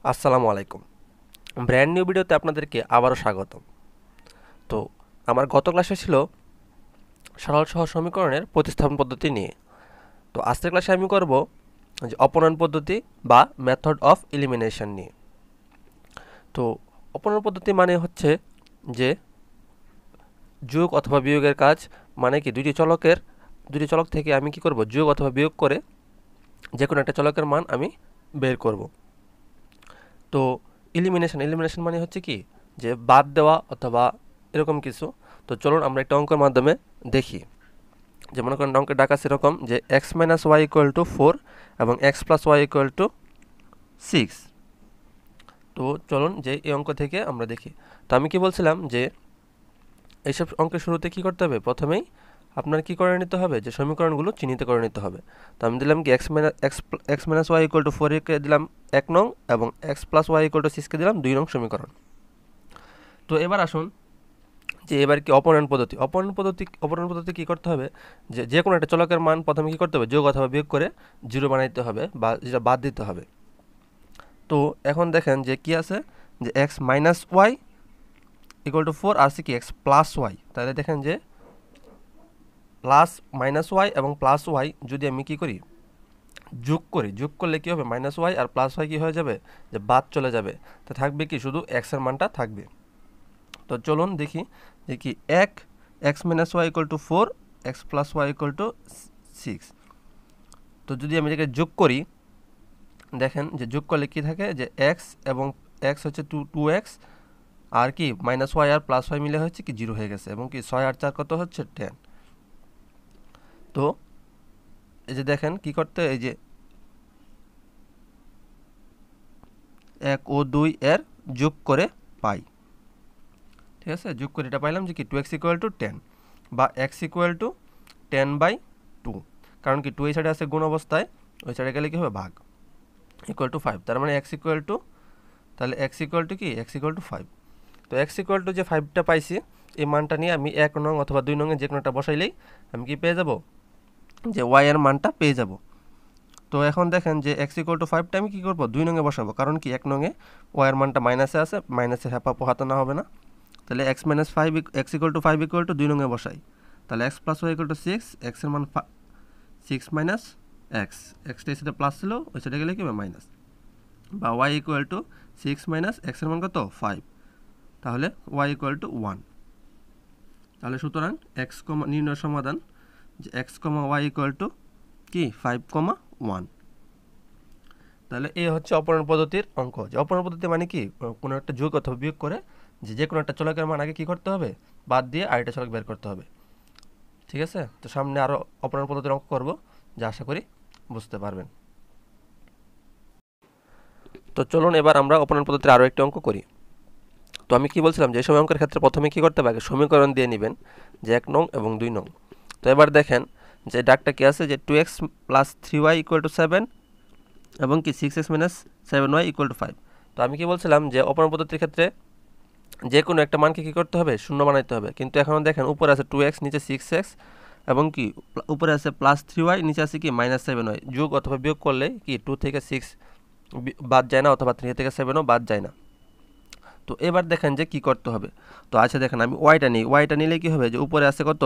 আসসালামু আলাইকুম। Brand new ভিডিওতে আপনাদেরকে আবারও স্বাগতম। তো আমার গত ক্লাসে ছিল সরল সহজ সমীকরণের প্রতিস্থাপন পদ্ধতি নিয়ে। তো আজকের ক্লাসে আমি করব যে অপনয়ন পদ্ধতি বা মেথড অফ এলিমিনেশন নিয়ে। তো অপনয়ন পদ্ধতি মানে হচ্ছে যে যোগ অথবা বিয়োগের কাজ, মানে কি দুটি চলক থেকে আমি কি করব, যোগ অথবা বিয়োগ করে যে কোনো একটা চলকের মান আমি বের করব। তো এলিমিনেশন মানে হচ্ছে কি, যে বাদ দেওয়া অথবা এরকম কিছু। তো চলুন আমরা একটা অঙ্কের মাধ্যমে দেখি। যে মনে করেন অঙ্কের ডাক আছে এরকম, যে x minus y equal to 4 এবং x plus y equal to 6। তো চলুন যে এই অঙ্ক থেকে আমরা দেখি। তো আমি কি বলছিলাম, যে এইসব অঙ্কের শুরুতে কি করতে হবে, প্রথমেই আপনার কি করে নিতে হবে, যে সমীকরণগুলো চিহ্নিত করে নিতে হবে। তো আমি দিলাম কি x minus y equal to 4কে দিলাম 1 নং, এবং x plus y equal to 6কে দিলাম 2 নং সমীকরণ। তো এবার আসুন, যে এবার কি অপনয়ন পদ্ধতি কি করতে হবে, যে যে কোনো একটা চলকের মান প্রথমে কি করতে হবে, যোগ অথবা বিয়োগ করে জিরো বানাইতে হবে, বা যেটা বাদ দিতে হবে। তো এখন দেখেন যে কি আছে, যে x minus y equal to 4 আর কি এক্স প্লাস ওয়াই। তাহলে দেখেন যে প্লাস মাইনাস ওয়াই এবং প্লাস ওয়াই যদি আমি কি করি, যোগ করলে কি হবে, মাইনাস ওয়াই আর প্লাস ওয়াই কি হয়ে যাবে, যে বাদ চলে যাবে। তো থাকবে কি, শুধু এক্সের মানটা থাকবে। তো চলুন দেখি যে কি x minus y equal to 4, x plus y equal to 6। তো যদি আমি এটাকে যোগ করি, দেখেন যে যোগ করলে কি থাকে, যে এক্স এবং এক্স হচ্ছে টু এক্স, আর কি মাইনাস ওয়াই আর প্লাস ওয়াই মিলে হচ্ছে কি 0 হয়ে গেছে, এবং কি 6 আর 4 কত হচ্ছে 10। তো এই যে দেখেন কি করতে, এই যে 1 ও 2 এর যোগ করে পাই। ঠিক আছে, যোগ করে এটা পাইলাম যে কি 2x ইকুয়াল টু 10, বা x ইকুয়াল টু 10/2। কারণ কি 2 এই সাইডে আছে গুণ অবস্থায়, ওই সাইডে গেলে কি হবে, ভাগ, ইকুয়াল টু 5। তার মানে x ইকুয়াল টু, তাহলে x ইকুয়াল টু কি, x ইকুয়াল টু 5। তো x ইকুয়াল টু যে 5টা পাইছি, এই মানটা নিয়ে আমি 1 নং অথবা 2 নংয়ে যে কোনোটা বসাইলেই আমি কি পেয়ে যাব, যে y এর মানটা পেয়ে যাব। তো এখন দেখেন যে x ইকুয়াল টু 5টা আমি কি করব, 2 নংয়ে বসাবো, কারণ কি 1 নংয়ে y এর মানটা মাইনাসে আছে, মাইনাসের হ্যাপা পোহাতে না হবে না। তাহলে x minus 5 x equal to 5 equal to 2 নংয়ে বসাই। তাহলে x plus y equal to 6, x এর মান 6 মাইনাস এক্স, এক্সটা এই সাইডে প্লাস ছিল, ওই সাইডে গেলে কি হবে মাইনাস, বা y equal to 6 minus x এর মান কত 5। তাহলে y ইকুয়াল টু 1। তাহলে সুতরাং নির্ণয় সমাধান, যে x y ইকুয়াল টু কি 5, 1। তাহলে এই হচ্ছে অপনয়ন পদ্ধতির অঙ্ক। যে অপনয়ন পদ্ধতি মানে কি, কোনো একটা যোগ অথবা বিয়োগ করে যে কোনো একটা চলকের মান আগে কি করতে হবে, বাদ দিয়ে আরেকটা চলক বের করতে হবে। ঠিক আছে, তো সামনে আরও অপনয়ন পদ্ধতির অঙ্ক করব, যা আশা করি বুঝতে পারবেন। তো চলুন এবার আমরা অপনয়ন পদ্ধতির আরও একটি অঙ্ক করি। তো আমি কি বলছিলাম, যে সময় অঙ্কের ক্ষেত্রে প্রথমে কি করতে হবে, আগে সমীকরণ দিয়ে নেবেন, যে 1 নং এবং 2 নং। তো এবার দেখেন যে ডাকটা কি আছে, যে 2x plus 3y equal to 7, এবং কি 6x minus 7y equal to 5। তো আমি কি বলছিলাম, যে অপনয়ন পদ্ধতির ক্ষেত্রে যে কোনো একটা মানকে কী করতে হবে, শূন্য বানাইতে হবে। কিন্তু এখন দেখেন উপরে আছে 2x, নিচে 6x, এবং কি উপরে আছে প্লাস 3y, নিচে আছে কি মাইনাস 7y। যোগ অথবা বিয়োগ করলে কি 2 থেকে 6 বাদ যায় না, অথবা 3 থেকে 7ও বাদ যায় না। তো এবার দেখেন যে কি করতে হবে। তো আচ্ছা দেখেন আমি ওয়াইটা নিলে কি হবে, যে উপরে আছে কত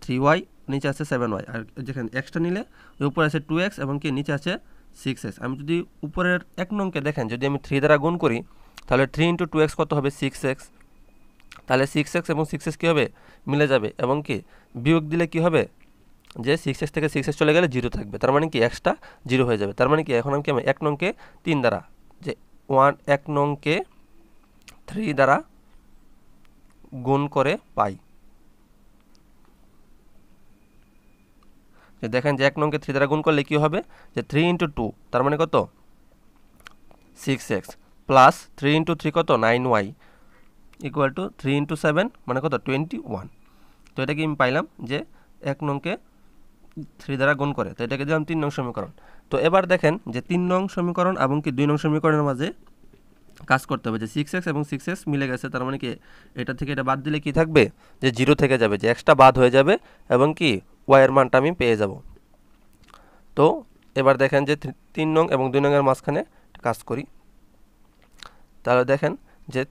3y, নিচে আছে 7y, আর যেখানে এক্সটা নিলে উপরে আছে 2x এবং কি নিচে আছে 6x। আমি যদি উপরের 1 নংকে দেখেন, যদি আমি 3 দ্বারা গুণ করি, তাহলে 3 ইন্টু 2x কত হবে 6x। তাহলে 6x এবং 6x কী হবে, মিলে যাবে, এবং কি বিয়োগ দিলে কি হবে, যে 6x থেকে 6x চলে গেলে 0 থাকবে, তার মানে কি এক্সটা 0 হয়ে যাবে। তার মানে কি এখন আমি কি, আমি 1 নংকে 3 দ্বারা, যে 1 নংকে 3 দ্বারা গুণ করে পাই। যে দেখেন যে 1 নংকে 3 দ্বারা গুণ করলে কি হবে, যে 3 ইন্টু 2, তার মানে কত 6x, প্লাস 3 ইন্টু 3 কত 9y, ইকুয়াল টু 3 ইন্টু 7 মানে কত 21। তো এটা কি আমি পাইলাম, যে 1 নংকে 3 দ্বারা গুণ করে। তো এটাকে দিলাম 3 নং সমীকরণ। তো এবার দেখেন যে 3 নং সমীকরণ এবং কি 2 নং সমীকরণের মাঝে কাজ করতে হবে, যে 6x এবং 6x মিলে গেছে, তার মানে কি এটা থেকে এটা বাদ দিলে কি থাকবে, যে 0 থেকে যাবে, যে এক্সটা বাদ হয়ে যাবে, এবং কি y এর মানটা আমি পেয়ে যাব। তো এবার দেখেন যে 3 নং এবং 2 নং এর মাঝখানে কাজ করি, তাহলে দেখেন যে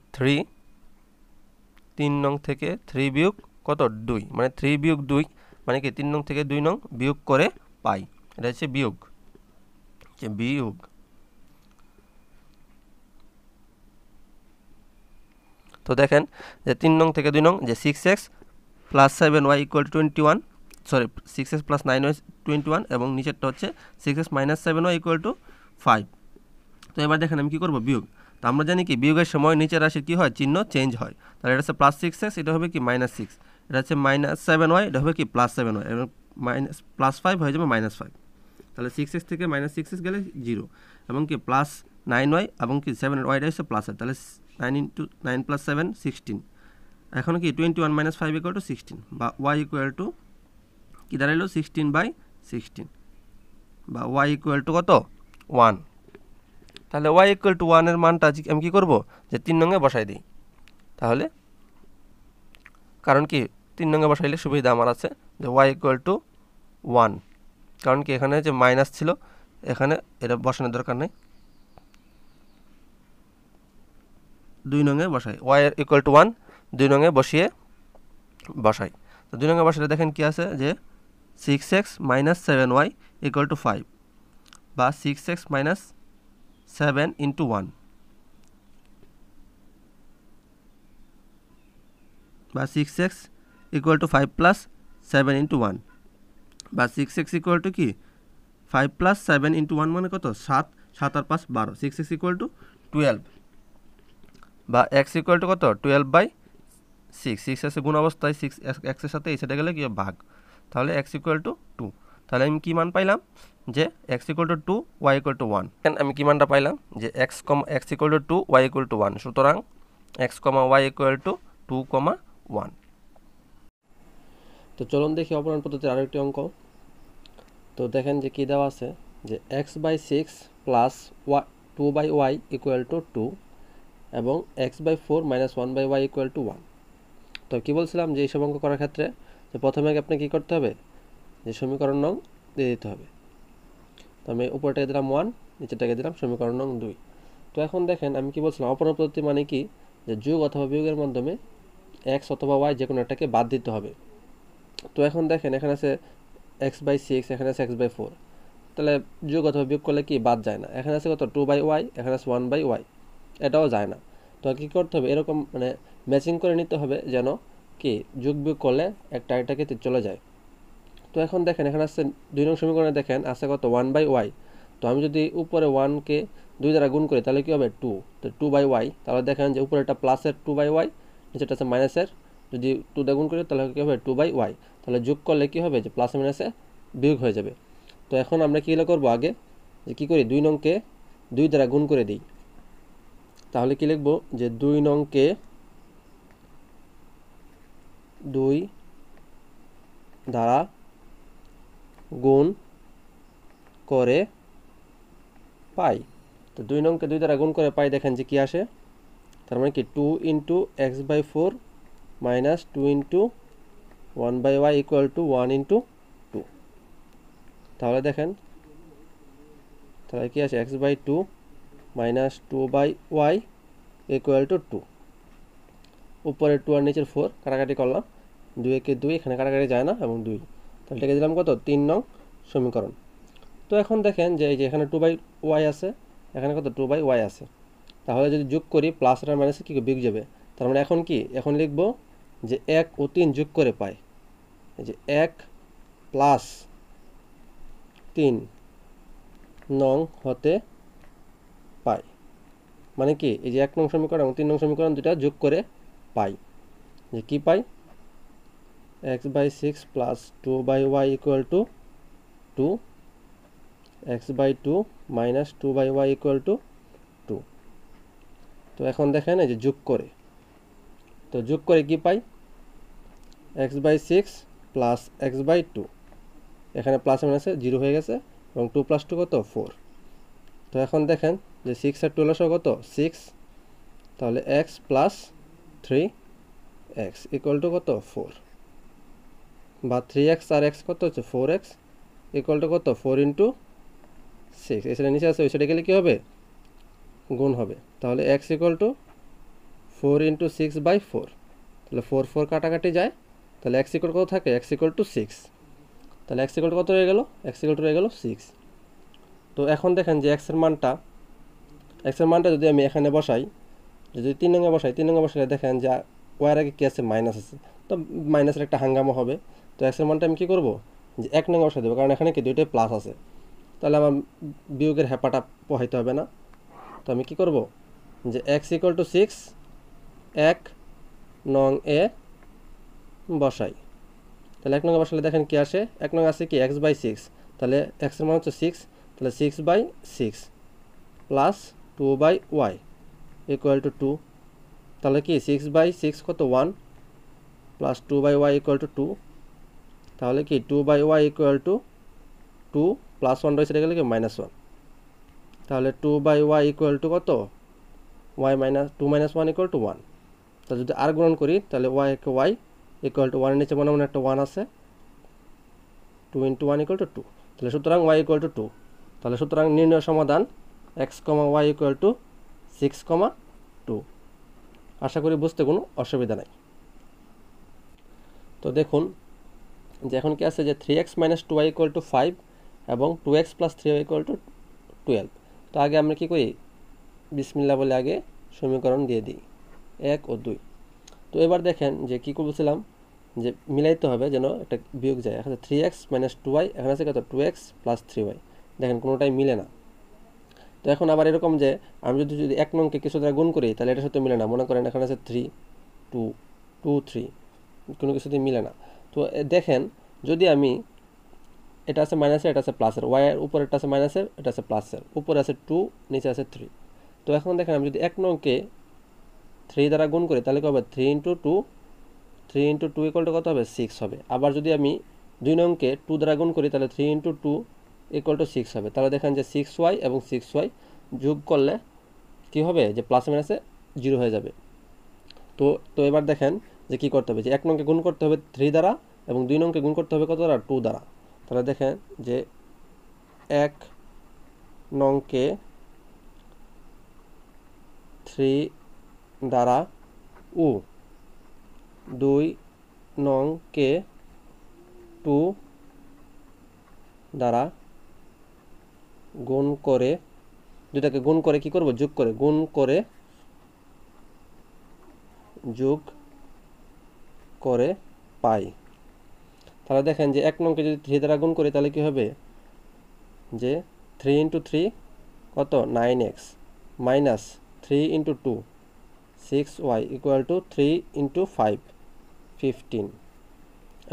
3 নং থেকে 3 বিয়োগ কত 2, মানে 3 বিয়োগ 2 মানে কি 3 নং থেকে 2 নং বিয়োগ করে পাই, এটা হচ্ছে বিয়োগ, যে বিয়োগ। তো দেখেন যে 3 নং থেকে 2 নং যে 6x plus 7y equal to 21, sorry 6x plus 9y 21, এবং নিচেরটা হচ্ছে 6x minus 7y equal to 5। তো এবার দেখেন আমি কী করবো, বিয়োগ। তো আমরা জানি কি বিয়োগের সময় নিচের রাশির কী হয়, চিহ্ন চেঞ্জ হয়। তাহলে এটা হচ্ছে প্লাস 6x, এটা হবে কি মাইনাস 6, এটা হচ্ছে মাইনাস 7y, এটা হবে কি প্লাস 7y, এবং মাইনাস প্লাস 5 হয়ে যাবে মাইনাস 5। তাহলে 6x থেকে মাইনাস 6x গেলে 0, এবং কি প্লাস 9y এবং কি 7y হচ্ছে প্লাস, তাহলে 9 ইন্টু 9 প্লাস 7 16। এখন কি 21 মাইনাস 5 ইকুয়াল টু 16, বা y ইকুয়াল টু কী দাঁড়াইলো 16/16, বা y ইকুয়াল টু কত 1। তাহলে y ইকুয়াল টু 1 এর মানটা আমি কী করবো, যে 3 নঙে বসাই দিই। তাহলে কারণ কি 3 নঙে বসাইলে সুবিধা আমার আছে যে y ইকুয়াল টু 1, কারণ কি এখানে যে মাইনাস ছিল এখানে এটা বসানোর দরকার নেই, 2 নঙে বসাই, y ইকুয়াল টু 1 2 নঙে বসাই। তো 2 নঙে বসালে দেখেন কি আছে, যে 6x minus 7y equal to 5, বা 6x মাইনাস 7 ইন্টু 1, বা 6x equal to 5 plus 7 into 1, বা 6x ইকুয়াল টু কি 5 প্লাস 7 ইন্টু 1 মানে কত 7, 7 আর 5 12, 6x ইকুয়াল টু 12, বা x ইকুয়াল টু কত 12/6, 6 আছে গুণ অবস্থায়, 6 x এর সাথে এই সাইডে গেলে কি ভাগ, তাহলে x ইকুয়াল টু 2। তাহলে আমি কী মান পাইলাম, যে x equal to 2, y equal to 1। আমি কী মানটা পাইলাম, যে x equal to 2, y equal to 1, সুতরাং x, y ইকুয়াল টু 2, 1। তো চলুন দেখি অপূরণ পদ্ধতির আরেকটি অঙ্ক। তো দেখেন যে কী দেওয়া আছে, যে x/6 plus 2/y equal to 2, এবং x/4 minus 1/y equal to 1। তো কী বলছিলাম, যে এইসব অঙ্ক করার ক্ষেত্রে যে প্রথমে আপনি কী করতে হবে, যে সমীকরণ নং দিয়ে দিতে হবে। তো আমি উপরটাকে দিলাম 1, নিচেরটাকে দিলাম সমীকরণ নং 2। তো এখন দেখেন আমি কি বলছিলাম, অপূরণ পদ্ধতি মানে কি, যে যোগ অথবা বিয়োগের মাধ্যমে x অথবা y যে কোনো একটাকে বাদ দিতে হবে। তো এখন দেখেন এখানে আছে x/6, এখানে আছে x/4, তাহলে যোগ অথবা বিয়োগ করলে কি বাদ যায় না। এখানে আছে কত 2/y, এখানে আছে 1/y, এটাও যায় না। তো কী করতে হবে, এরকম মানে ম্যাচিং করে নিতে হবে, যেন কি যোগ বিয়োগ করলে একটা এটাকে চলে যায়। তো এখন দেখেন এখানে আছে 2 নং সমীকরণে দেখেন আছে কত 1/y। তো আমি যদি উপরে 1কে 2 দ্বারা গুণ করি তাহলে কী হবে 2, তো 2/y, তাহলে দেখেন যে উপরে একটা প্লাসের 2/y, নিচেটা আছে মাইনাসের, যদি 2 দ্বারা গুণ করি তাহলে কী হবে 2/y, তাহলে যোগ করলে কী হবে, যে প্লাসে মাইনাসে বিয়োগ হয়ে যাবে। তো এখন আমরা কী করবো, আগে যে কী করি 2 নংকে 2 দ্বারা গুণ করে দিই। তাহলে কি লিখব, যে 2 নংকে 2 দ্বারা গুণ করে পাই। তো 2 নংকে 2 দ্বারা গুণ করে পাই, দেখেন যে কি আসে, তার মানে কি 2 into x/4 minus 2 into 1/y equal to 1 into 2। তাহলে দেখেন তাহলে কি আসে x/2 minus 2/y equal to 2। উপরে 2 আর নিচের 4 কাটাকাটি করলাম, 2 একে 2, এখানে কাটাকাটি যায় না, এবং 2, তাহলে এটাকে দিলাম কত 3 নং সমীকরণ। তো এখন দেখেন যে এই যে এখানে 2/y আছে, এখানে কত 2/y আছে, তাহলে যদি যোগ করি প্লাস আর মাইনাসে কি বিয়োগ যাবে। তার মানে এখন কি, এখন লিখব যে 1 ও 3 যোগ করে পাই, এই যে 1 প্লাস 3 নং হতে পাই, মানে কি এই যে 1 নং সমীকরণ এবং 3 নং সমীকরণ দুটা যোগ করে পাই, যে কি পাই x/6 plus 2/y equal to 2, x/2 minus 2/y equal to 2। তো এখন দেখেন এই যে যোগ করে, তো যোগ করে কি পাই x/6 প্লাস x/2, এখানে প্লাস মাইনাসে 0 হয়ে গেছে, এবং 2 প্লাস 2 কত 4। তো এখন দেখেন যে 6 আর 2 হলো কত 6, তাহলে x plus 3x equal to কত 4, বা 3x আর x কত হচ্ছে 4x ইকুয়াল টু কত 4 ইন্টু 6, এখানে নিচে আছে ওই সাইডে গেলে কী হবে গুণ হবে, তাহলে এক্স ইকুয়াল টু 4 ইন্টু 6/4, তাহলে 4 4 কাটাকাটি যায়, তাহলে এক্স ইকুয়াল কত থাকে, এক্স ইকুয়াল টু 6, তাহলে এক্স ইকুয়াল কত রয়ে গেল, এক্স ইকুয়াল টু রয়ে গেল 6। তো এখন দেখেন যে এক্সের মানটা যদি আমি এখানে বসাই, যদি 3 নঙ্গে বসাই, 3 নঙ্গে বসালে দেখেন যে ওয়ার আগে কি আছে, মাইনাস আছে, তো মাইনাসের একটা হাঙ্গামা হবে। তো এক্সের মানটা আমি কী করবো, যে 1 নঙ্গে বসাই দেবো, কারণ এখানে কি দুইটাই প্লাস আছে, তাহলে আমার বিয়োগের হ্যাপাটা পোহাইতে হবে না। তো আমি কি করব, যে এক্স ইকুয়াল টু 6 1 নং এ বসাই, তাহলে 1 নং বসালে দেখেন কি আসে, 1 নং আছে কি x/6, তাহলে x এর মান হচ্ছে 6, তাহলে 6/6 প্লাস 2/y ইকুয়াল টু 2, তাহলে কি 6/6 কত 1 প্লাস 2/y ইকুয়াল টু 2, তাহলে কি 2/y ইকুয়াল টু 2 প্লাস 1 রয়েছে গেলে কি -1, তাহলে 2/y ইকুয়াল টু কত, y মাইনাস 2 - 1 ইকুয়াল টু 1। তাহলে যদি আর গুণন করি, তাহলে y ইকুয়াল টু 1 এর নিচে মনে মনে একটা 1 আছে, 2 × 1 ইকুয়াল টু 2, তাহলে সুতরাং y ইকুয়াল টু 2। তাহলে সুতরাং নির্ণয় সমাধান x, y ইকুয়াল টু 6, 2। আশা করি বুঝতে কোনো অসুবিধা নাই। তো দেখুন যে এখন কি আছে, যে 3x - 2y ইকুয়াল টু 5 এবং 2x + 3y ইকুয়াল টু 12। তো আগে আমরা কি করি, বিসমিল্লাহ বলে আগে সমীকরণ দিয়ে দিই 1 ও 2। তো এবার দেখেন যে কী বলছিলাম, যে মিলাইতে হবে যেন একটা বিয়োগ যায়। এখন 3x - 2y, এখন আছে কত 2x + 3y, দেখেন কোনোটাই মিলে না। তো এখন আবার এরকম যে আমি যদি 1 নংকে কিছু দ্বারা গুণ করি, তাহলে এটার সাথে মিলে না। মনে করেন এখানে আছে 3 2 2 3, কোনো কিছুতেই মিলে না। তো দেখেন যদি আমি, এটা আছে মাইনাসের, এটা আছে প্লাসের, y এর উপরে এটা আছে মাইনাসের, এটা আছে প্লাসের, উপরে আছে 2, নিচে আছে 3। তো এখন দেখেন আমি যদি 1 নংকে 3 দ্বারা গুণ করি, তাহলে কি হবে 3 × 2, 3 × 2 ইকুয়াল টু কত হবে 6 হবে। আবার যদি আমি 2 নংকে 2 দ্বারা গুণ করি, তাহলে 3 × 2 ইকুয়াল টু 6 হবে। তাহলে দেখেন যে 6y এবং 6y যোগ করলে কি হবে, যে প্লাসে মাইনাসে 0 হয়ে যাবে। তো এবার দেখেন যে কি করতে হবে, যে 1 নংকে গুণ করতে হবে 3 দ্বারা এবং 2 নংকে গুণ করতে হবে কত দ্বারা, 2 দ্বারা। তাহলে দেখেন যে 1 নংকে 3 দ্বারা ও 2 নংকে 2 দ্বারা গুণ করে, দুটাকে গুণ করে কি করব, যোগ করে, গুণ করে যোগ করে পাই। তাহলে দেখেন যে 1 নংকে যদি 3 দ্বারা গুণ করি, তাহলে কি হবে, যে 3 × 3 কত 9x minus 3 × 2 6y equal to 3 × 5 15।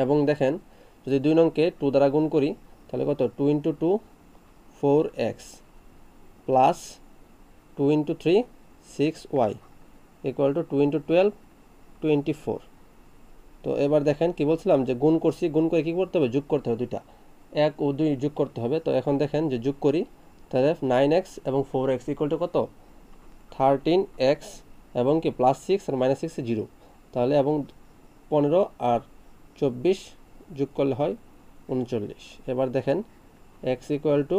এবং দেখেন যদি 2 নংকে 2 দ্বারা গুণ করি, তাহলে কত 2 × 2 4x plus 2 × 3 6y equal to 2 × 12 24। তো এবার দেখেন কি বলছিলাম, যে গুণ করছি, গুণ করে কি করতে হবে, যোগ করতে হবে, দুইটা 1 ও 2 যোগ করতে হবে। তো এখন দেখেন যে যোগ করি, তাহলে 9x এবং 4x ইকুয়াল টু কত 13x এবং কি +6 আর -6 0, তাহলে এবং 15 আর 24 যোগ করলে হয় 39। এবার দেখেন x ইকুয়াল টু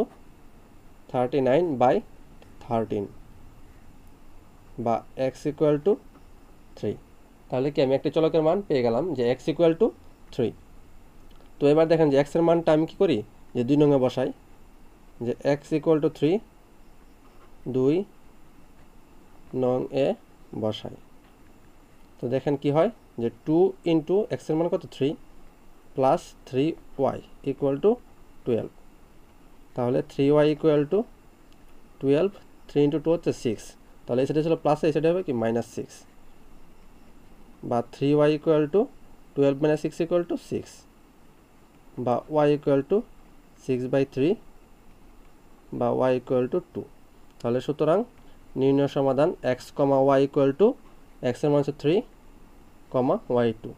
39/13 বা x ইকুয়াল টু 3। তাহলে কি আমি একটি চলকের মান পেয়ে গেলাম, যে x ইকুয়াল টু 3। তো এবার দেখেন যে x এর মানটা আমি কি করি, যে 2 নংয়ে বসাই, যে x ইকুয়াল টু 3 2 নং এ বসাই। তো দেখেন কি হয়, যে 2 × x এর মান কত 3 প্লাস 3y ইকুয়াল টু 12, তাহলে 3y ইকুয়াল টু 12, 3 × 2 হচ্ছে 6, তাহলে এই সাইডে ছিল প্লাস, এই সাইডে হবে কি -6, বা 3y equal to 12 - 6 equal to 6, বা y ইকুয়াল টু 6/3, বা y ইকুয়াল টু 2। তাহলে সুতরাং নির্ণয় সমাধান x, y equal to x এর মান হচ্ছে 3, y 2।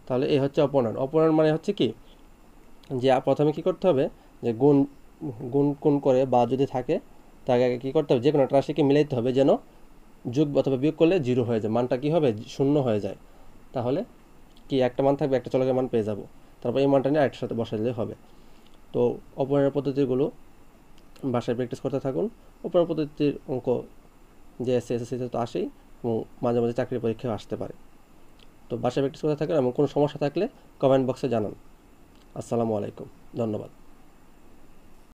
তাহলে এই হচ্ছে অপূর্ণায়ন। অপূর্ণায়ন মানে হচ্ছে কি, যে প্রথমে কি করতে হবে, যে গুণ করে বা যদি থাকে, তাকে আগে কী করতে হবে, যে কোনো একটা রাশিকে মিলাইতে হবে, যেন যোগ অথবা বিয়োগ করলে 0 হয়ে যায়, মানটা কি হবে, 0 হয়ে যায়। তাহলে কি একটা মান থাকবে, একটা চলকের মান পেয়ে যাব, তারপর এই মানটা নিয়ে আরেকটার সাথে বসাইলে হবে। তো অপূর্ণায়ন পদ্ধতিগুলো বাসায় প্র্যাকটিস করতে থাকুন। উপর পদ্ধতির অঙ্ক যে এসএসসিতে তো আসেই, এবং মাঝে মাঝে চাকরির পরীক্ষাও আসতে পারে। তো বাসায় প্র্যাকটিস করতে থাকুন, এবং কোনো সমস্যা থাকলে কমেন্ট বক্সে জানান। আসসালামু আলাইকুম, ধন্যবাদ।